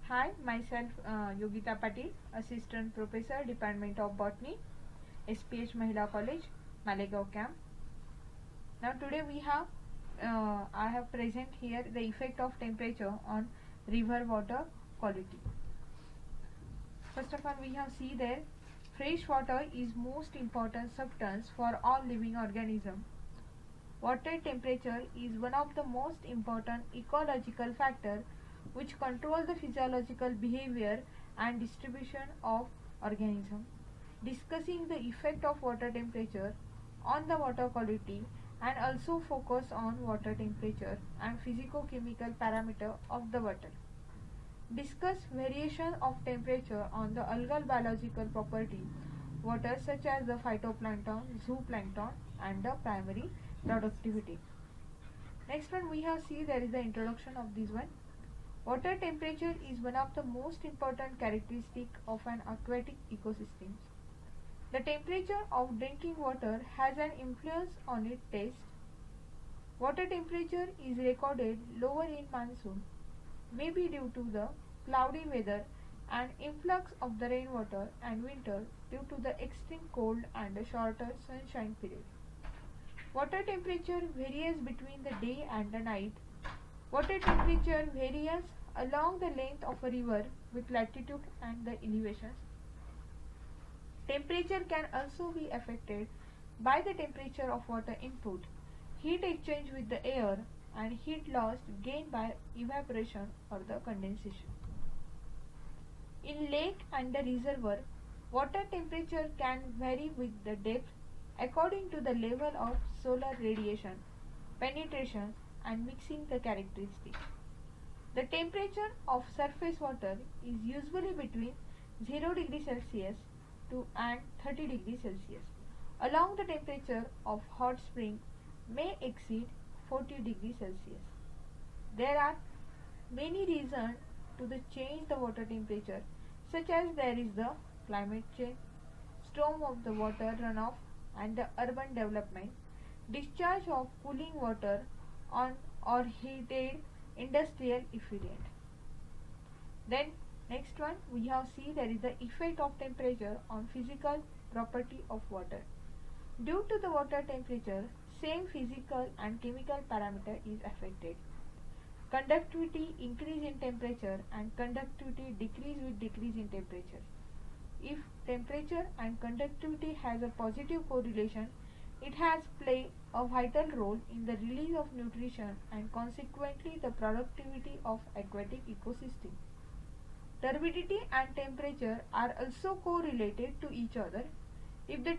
Hi, myself Yogita Patil, Assistant Professor, Department of Botany, SPH Mahila College, Malegaon Camp. Now today I have present here the effect of temperature on river water quality. First of all, we have see there, fresh water is most important substance for all living organism. Water temperature is one of the most important ecological factor which control the physiological behavior and distribution of organism. Discussing the effect of water temperature on the water quality and also focus on water temperature and physico-chemical parameter of the water. Discuss variation of temperature on the algal biological property water such as the phytoplankton, zooplankton and the primary productivity. Next one we have see there is the introduction of this one. Water temperature is one of the most important characteristic of an aquatic ecosystem. The temperature of drinking water has an influence on its taste. Water temperature is recorded lower in monsoon, maybe due to the cloudy weather and influx of the rainwater, and winter due to the extreme cold and a shorter sunshine period. Water temperature varies between the day and the night. Water temperature varies along the length of a river with latitude and the elevations. Temperature can also be affected by the temperature of water input, heat exchange with the air, and heat loss gained by evaporation or the condensation. In lake and the reservoir, water temperature can vary with the depth according to the level of solar radiation, penetration and mixing the characteristics. The temperature of surface water is usually between 0 degree Celsius to and 30 degree Celsius. Along the temperature of hot spring may exceed 40 degree Celsius. There are many reasons to the change the water temperature, such as there is the climate change, storm of the water runoff and the urban development, discharge of cooling water on or heated industrial effluent. Then next one we have see there is the effect of temperature on physical property of water. Due to the water temperature, same physical and chemical parameter is affected. Conductivity increase in temperature and conductivity decrease with decrease in temperature. If temperature and conductivity has a positive correlation, it has played a vital role in the release of nutrition and consequently the productivity of aquatic ecosystem. Turbidity and temperature are also correlated to each other. If the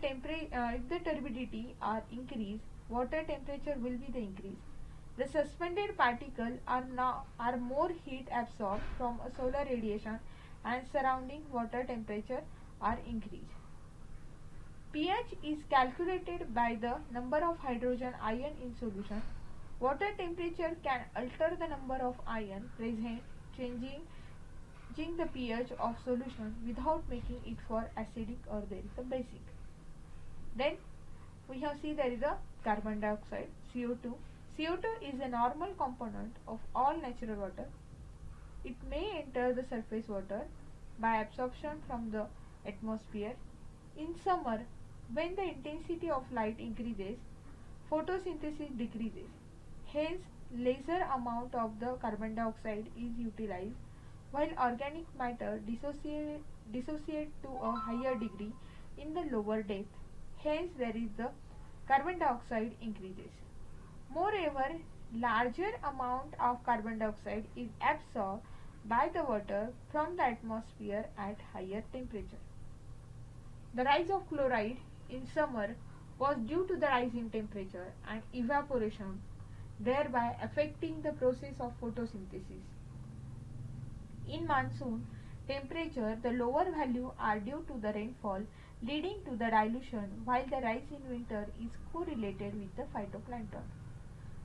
turbidity are increased, water temperature will be the increase. The suspended particles are more heat absorbed from a solar radiation and surrounding water temperature are increased. pH is calculated by the number of hydrogen ion in solution. Water temperature can alter the number of ion present, changing the pH of solution without making it for acidic or there is a basic. Then we have see there is a carbon dioxide, CO2. CO2 is a normal component of all natural water. It may enter the surface water by absorption from the atmosphere. In summer, when the intensity of light increases, photosynthesis decreases. Hence, lesser amount of the carbon dioxide is utilized while organic matter dissociate to a higher degree in the lower depth. Hence, there is the carbon dioxide increases. Moreover, larger amount of carbon dioxide is absorbed by the water from the atmosphere at higher temperature. The rise of chloride in summer was due to the rise in temperature and evaporation, thereby affecting the process of photosynthesis. In monsoon temperature, the lower value are due to the rainfall leading to the dilution, while the rise in winter is correlated with the phytoplankton.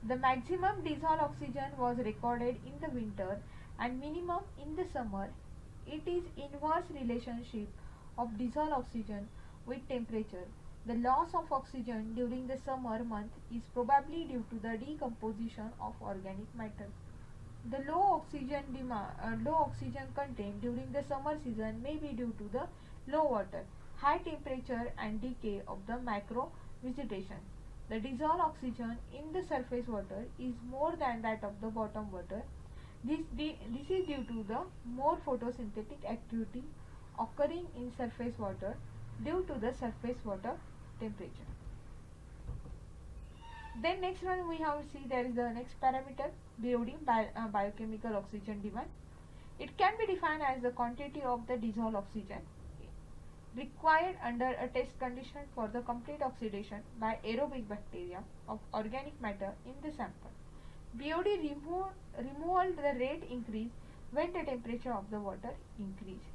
The maximum dissolved oxygen was recorded in the winter and minimum in the summer. It is inverse relationship of dissolved oxygen with temperature. The loss of oxygen during the summer month is probably due to the decomposition of organic matter. The low oxygen content during the summer season may be due to the low water, high temperature and decay of the macro vegetation. The dissolved oxygen in the surface water is more than that of the bottom water. This is due to the more photosynthetic activity occurring in surface water due to the surface water temperature. Then next one we have see there is the next parameter BOD, biochemical oxygen demand. It can be defined as the quantity of the dissolved oxygen required under a test condition for the complete oxidation by aerobic bacteria of organic matter in the sample. BOD removal the rate increase when the temperature of the water increase.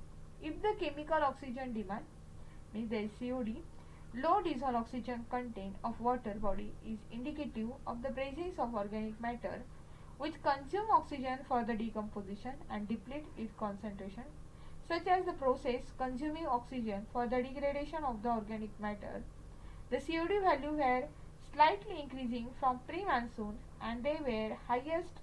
If the chemical oxygen demand means there is COD, low dissolved oxygen content of water body is indicative of the presence of organic matter which consume oxygen for the decomposition and deplete its concentration, such as the process consuming oxygen for the degradation of the organic matter. The COD value were slightly increasing from pre-monsoon and they were highest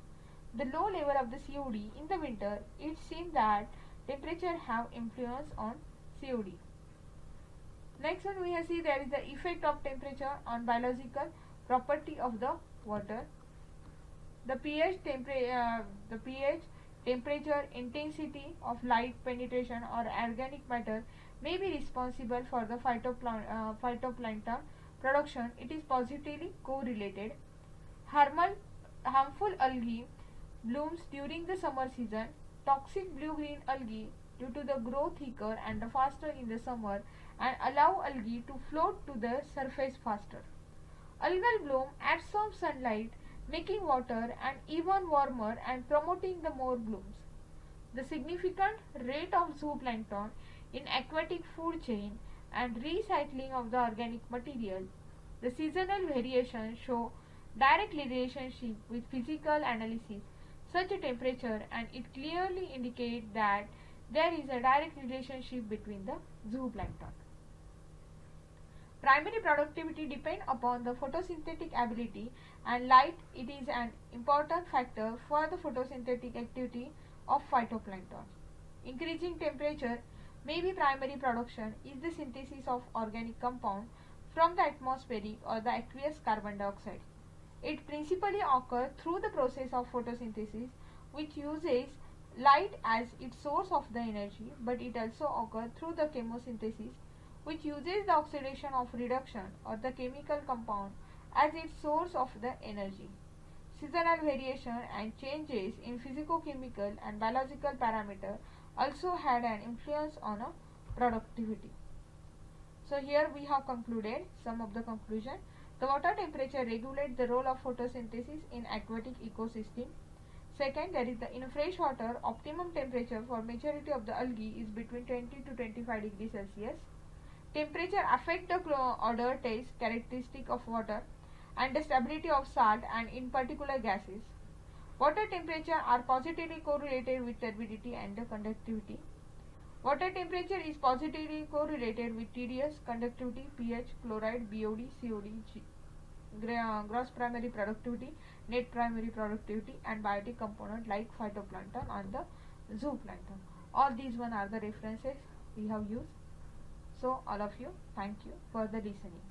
the low level of the COD in the winter. It seems that temperature have influence on COD. Next one we see there is the effect of temperature on biological property of the water. The pH, temperature, intensity of light penetration or organic matter may be responsible for the phytoplankton production. It is positively correlated. Harmful algae blooms during the summer season. Toxic blue-green algae due to the grow thicker and faster in the summer and allow algae to float to the surface faster. Algal bloom absorbs sunlight, making water and even warmer and promoting the more blooms. The significant rate of zooplankton in aquatic food chain and recycling of the organic material. The seasonal variations show direct relationship with physical analysis such a temperature, and it clearly indicates that there is a direct relationship between the zooplankton. Primary productivity depends upon the photosynthetic ability and light. It is an important factor for the photosynthetic activity of phytoplankton. Increasing temperature may be primary production is the synthesis of organic compound from the atmospheric or the aqueous carbon dioxide. It principally occurs through the process of photosynthesis which uses light as its source of the energy, but it also occurs through the chemosynthesis which uses the oxidation of reduction or the chemical compound as its source of the energy. Seasonal variation and changes in physicochemical and biological parameters also had an influence on productivity. So here we have concluded some of the conclusion. The water temperature regulates the role of photosynthesis in aquatic ecosystem. Second, there is in fresh water, optimum temperature for majority of the algae is between 20 to 25 degrees Celsius. Temperature affect the odor, taste, characteristic of water and the stability of salt and in particular gases. Water temperature are positively correlated with turbidity and the conductivity. Water temperature is positively correlated with TDS, conductivity, pH, chloride, BOD, COD, gross primary productivity, net primary productivity and biotic component like phytoplankton and the zooplankton. All these one are the references we have used. So all of you, thank you for the listening.